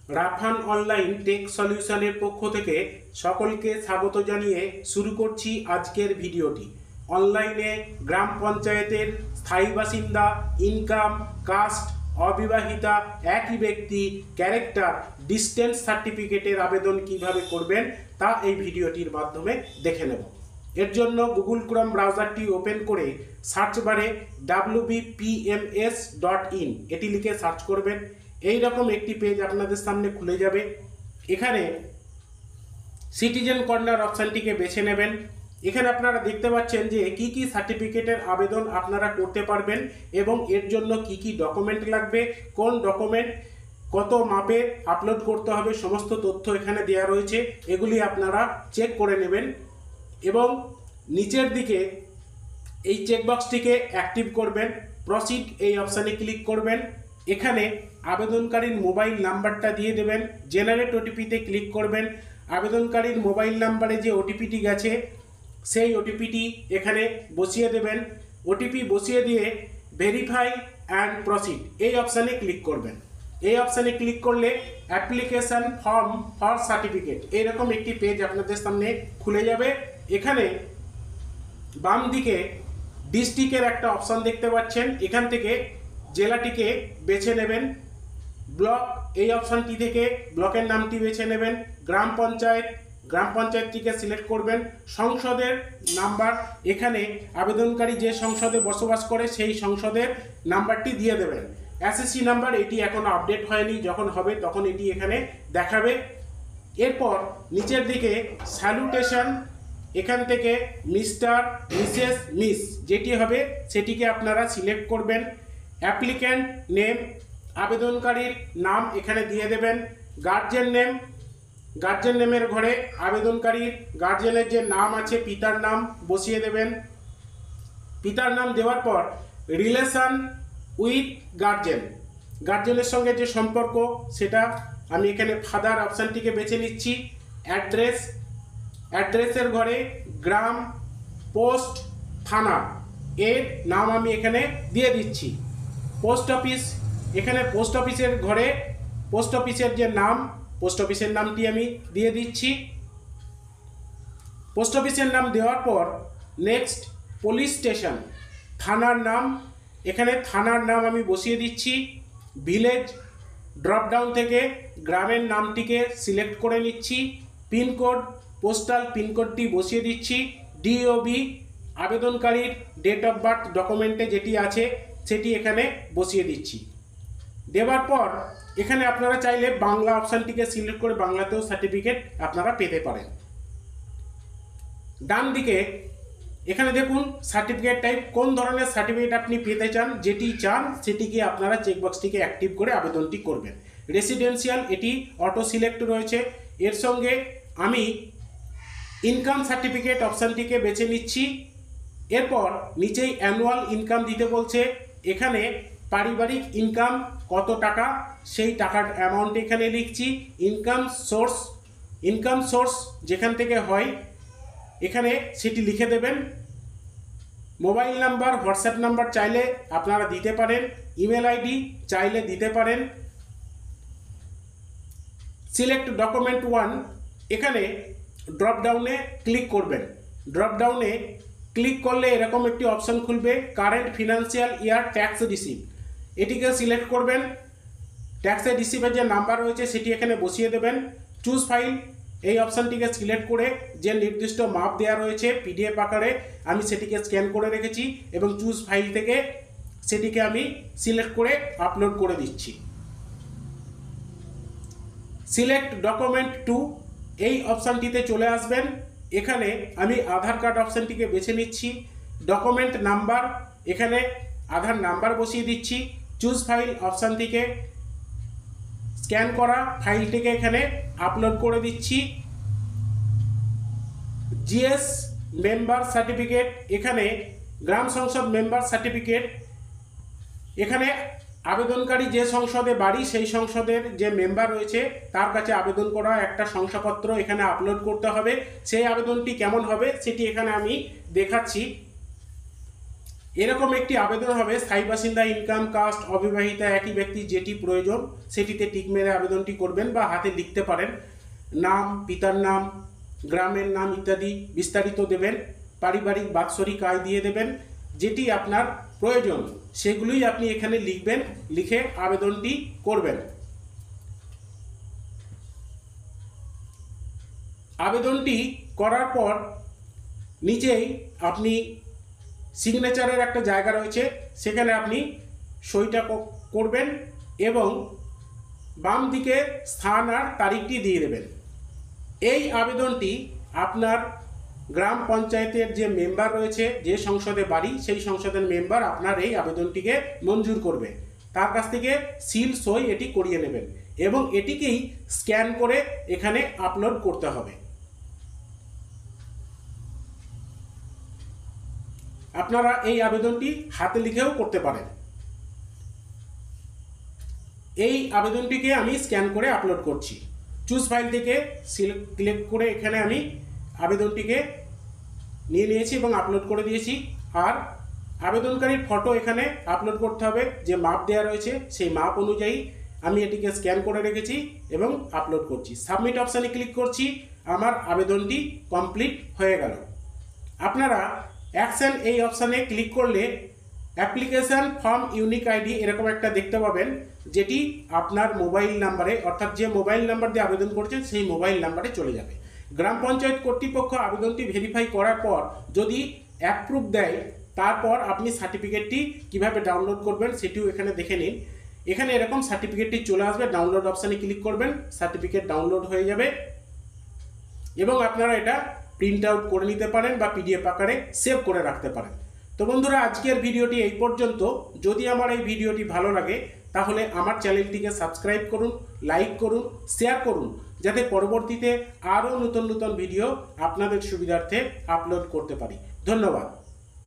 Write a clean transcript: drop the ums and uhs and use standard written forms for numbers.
Rafan online take সলিউশনের পক্ষ থেকে সকলকে স্বাগত জানিয়ে শুরু করছি আজকের ভিডিওটি। অনলাইনে গ্রাম পঞ্চায়েতের স্থায়ী বাসিন্দা, ইনকাম, কাস্ট, অবিবাহিতা, একই ব্যক্তি, ক্যারেক্টার, ডিস্টেন্স সার্টিফিকেটের আবেদন কিভাবে করবেন তা এই ভিডিওটির মাধ্যমে দেখে নেব। এর জন্য গুগল ক্রোম ব্রাউজারটি ওপেন করে সার্চ বারে wbpms.in এটি লিখে সার্চ করবেন। এই রকম একটি পেজ আপনাদের সামনে খুলে যাবে। এখানে সিটিজেন কর্নার অপশানটিকে বেছে নেবেন। এখানে আপনারা দেখতে পাচ্ছেন যে কি কি সার্টিফিকেটের আবেদন আপনারা করতে পারবেন এবং এর জন্য কি কি ডকুমেন্ট লাগবে, কোন ডকুমেন্ট কত মাপে আপলোড করতে হবে, সমস্ত তথ্য এখানে দেওয়া রয়েছে। এগুলি আপনারা চেক করে নেবেন এবং নিচের দিকে এই চেকবক্সটিকে অ্যাক্টিভ করবেন। প্রসিড এই অপশানে ক্লিক করবেন। এখানে আবেদনকারীর মোবাইল নাম্বারটা দিয়ে দেবেন। জেনারেট ওটিপিতে ক্লিক করবেন। আবেদনকারীর মোবাইল নাম্বারে যে ওটিপিটি গেছে সেই ওটিপিটি এখানে বসিয়ে দেবেন। ওটিপি বসিয়ে দিয়ে ভেরিফাই অ্যান্ড প্রসিড এই অপশানে ক্লিক করবেন। এই অপশানে ক্লিক করলে অ্যাপ্লিকেশন ফর্ম ফর সার্টিফিকেট এইরকম একটি পেজ আপনাদের সামনে খুলে যাবে। এখানে বাম দিকে ডিস্ট্রিক্টের একটা অপশান দেখতে পাচ্ছেন। এখান থেকে জেলাটিকে বেছে নেবেন। ব্লক এই অপশানটি থেকে ব্লকের নামটি বেছে নেবেন। গ্রাম পঞ্চায়েতটিকে সিলেক্ট করবেন। সংসদের নাম্বার এখানে আবেদনকারী যে সংসদে বসবাস করে সেই সংসদের নাম্বারটি দিয়ে দেবেন। এসএসসি নাম্বার এটি এখনো আপডেট হয়নি, যখন হবে তখন এটি এখানে দেখাবে। এরপর নিচের দিকে স্যালুটেশন এখান থেকে মিস্টার, মিসেস, মিস যেটি হবে সেটিকে আপনারা সিলেক্ট করবেন। অ্যাপ্লিক্যান্ট নেম আবেদনকারীর নাম এখানে দিয়ে দেবেন। গার্জেন নেমের ঘরে আবেদনকারীর গার্জেনের যে নাম আছে পিতার নাম বসিয়ে দেবেন। পিতার নাম দেওয়ার পর রিলেশন উইথ গার্জেনের সঙ্গে যে সম্পর্ক সেটা আমি এখানে ফাদার অপশানটিকে বেছে নিচ্ছি। অ্যাড্রেসের ঘরে গ্রাম, পোস্ট, থানা এর নাম আমি এখানে দিয়ে দিচ্ছি। পোস্ট অফিস এখানে পোস্ট অফিসের ঘরে পোস্ট অফিসের যে নাম পোস্ট অফিসের নামটি আমি দিয়ে দিচ্ছি। পোস্ট অফিসের নাম দেওয়ার পর নেক্সট পুলিশ স্টেশন থানার নাম এখানে থানার নাম আমি বসিয়ে দিচ্ছি। ভিলেজ ড্রপডাউন থেকে গ্রামের নামটিকে সিলেক্ট করে নিচ্ছি। পিনকোড পোস্টাল পিনকোডটি বসিয়ে দিচ্ছি। ডিওবি আবেদনকারীর ডেট অফ বার্থ ডকুমেন্টে যেটি আছে সেটি এখানে বসিয়ে দিচ্ছি। দেওয়ার পর এখানে আপনারা চাইলে বাংলা অপশানটিকে সিলেক্ট করে বাংলাতেও সার্টিফিকেট আপনারা পেতে পারেন। ডান দিকে এখানে দেখুন সার্টিফিকেট টাইপ, কোন ধরনের সার্টিফিকেট আপনি পেতে চান, যেটি চান সেটিকে আপনারা চেকবক্সটিকে অ্যাক্টিভ করে আবেদনটি করবেন। রেসিডেন্সিয়াল এটি অটো সিলেক্ট রয়েছে। এর সঙ্গে আমি ইনকাম সার্টিফিকেট অপশানটিকে বেছে নিচ্ছি। এরপর নিচেই অ্যানুয়াল ইনকাম দিতে বলছে। এখানে পারিবারিক ইনকাম কত টাকা সেই টাকার অ্যামাউন্ট এখানে লিখছি। ইনকাম সোর্স যেখান থেকে হয় এখানে সেটি লিখে দেবেন। মোবাইল নাম্বার, হোয়াটসঅ্যাপ নাম্বার চাইলে আপনারা দিতে পারেন। ইমেল আইডি চাইলে দিতে পারেন। সিলেক্ট ডকুমেন্ট 1 এখানে ড্রপডাউনে ক্লিক করবেন। ড্রপডাউনে ক্লিক করলে এরকম একটি অপশান খুলবে, current financial year tax receive এটিকে সিলেক্ট করবেন। ট্যাক্সের রিসিভের যে নাম্বার রয়েছে সেটি এখানে বসিয়ে দেবেন। চুজ ফাইল এই অপশানটিকে সিলেক্ট করে যে নির্দিষ্ট মাপ দেওয়া রয়েছে পিডিএফ আকারে আমি সেটিকে স্ক্যান করে রেখেছি এবং চুজ ফাইল থেকে সেটিকে আমি সিলেক্ট করে আপলোড করে দিচ্ছি। সিলেক্ট ডকুমেন্ট 2 এই অপশানটিতে চলে আসবেন। এখানে আমি আধার কার্ড অপশানটিকে বেছে নিচ্ছি। ডকুমেন্ট নাম্বার এখানে আধার নাম্বার বসিয়ে দিচ্ছি। চুজ ফাইল অপশান থেকে স্ক্যান করা ফাইলটিকে এখানে আপলোড করে দিচ্ছি। জিএস মেম্বার সার্টিফিকেট এখানে গ্রাম সংসদ মেম্বার সার্টিফিকেট এখানে আবেদনকারী যে সংসদে বাড়ি সেই সংসদের যে মেম্বার রয়েছে তার কাছে আবেদন করা একটা শংসাপত্র এখানে আপলোড করতে হবে। সেই আবেদনটি কেমন হবে সেটি এখানে আমি দেখাচ্ছি। এরকম একটি আবেদন হবে, স্থায়ী বাসিন্দা, ইনকাম, কাস্ট, অবিবাহিতা, একই ব্যক্তি যেটি প্রয়োজন সেটিতে টিক মেরে আবেদনটি করবেন বা হাতে লিখতে পারেন। নাম, পিতার নাম, গ্রামের নাম ইত্যাদি বিস্তারিত দেবেন। পারিবারিক বাৎসরিক আয় দিয়ে দেবেন। যেটি আপনার প্রয়োজন সেগুলোই আপনি এখানে লিখবেন, লিখে আবেদনটি করবেন। আবেদনটি করার পর নিচেই আপনি সিগনেচারের একটা জায়গা রয়েছে, সেখানে আপনি সইটা করবেন এবং বাম দিকে স্থান আর তারিখটি দিয়ে দেবেন। এই আবেদনটি আপনার গ্রাম পঞ্চায়েতের যে মেম্বার রয়েছে, যে সংসদে বাড়ি, সেই সংসদের মেম্বার আপনার এই আবেদনটিকে মঞ্জুর করবে। তার কাছ থেকে সিল সই এটি করিয়ে নেবেন এবং এটিকেই স্ক্যান করে এখানে আপলোড করতে হবে। আপনারা এই আবেদনটি হাতে লিখেও করতে পারেন। এই আবেদনটিকে আমি স্ক্যান করে আপলোড করছি। চুজ ফাইল থেকে সিলেক্ট করে এখানে আমি আবেদনটিকে নিয়ে নিয়েছি এবং আপলোড করে দিয়েছি। আর আবেদনকারীর ফটো এখানে আপলোড করতে হবে, যে মাপ দেওয়া রয়েছে সেই মাপ অনুযায়ী আমি এটিকে স্ক্যান করে রেখেছি এবং আপলোড করছি। সাবমিট অপশানে ক্লিক করছি, আমার আবেদনটি কমপ্লিট হয়ে গেল। আপনারা অ্যাকশন এই অপশানে ক্লিক করলে অ্যাপ্লিকেশন ফর্ম ইউনিক আইডি এরকম একটা দেখতে পাবেন, যেটি আপনার মোবাইল নাম্বারে, অর্থাৎ যে মোবাইল নাম্বার দিয়ে আবেদন করছেন সেই মোবাইল নাম্বারে চলে যাবে। গ্রাম পঞ্চায়েত কর্তৃপক্ষ আবেদনটি ভেরিফাই করার পর যদি অ্যাপ্রুভ দেয়, তারপর আপনি সার্টিফিকেটটি কিভাবে ডাউনলোড করবেন সেটিও এখানে দেখে নিন। এখানে এরকম সার্টিফিকেটটি চলে আসবে, ডাউনলোড অপশানে ক্লিক করবেন, সার্টিফিকেট ডাউনলোড হয়ে যাবে এবং আপনারা এটা প্রিন্ট আউট করে নিতে পারেন বা পিডিএফ আকারে সেভ করে রাখতে পারেন। তো বন্ধুরা, আজকের ভিডিওটি এই পর্যন্ত। যদি আমার এই ভিডিওটি ভালো লাগে তাহলে আমার চ্যানেলটিকে সাবস্ক্রাইব করুন, লাইক করুন, শেয়ার করুন, যাতে পরবর্তীতে আরও নতুন নতুন ভিডিও আপনাদের সুবিধার্থে আপলোড করতে পারি। ধন্যবাদ।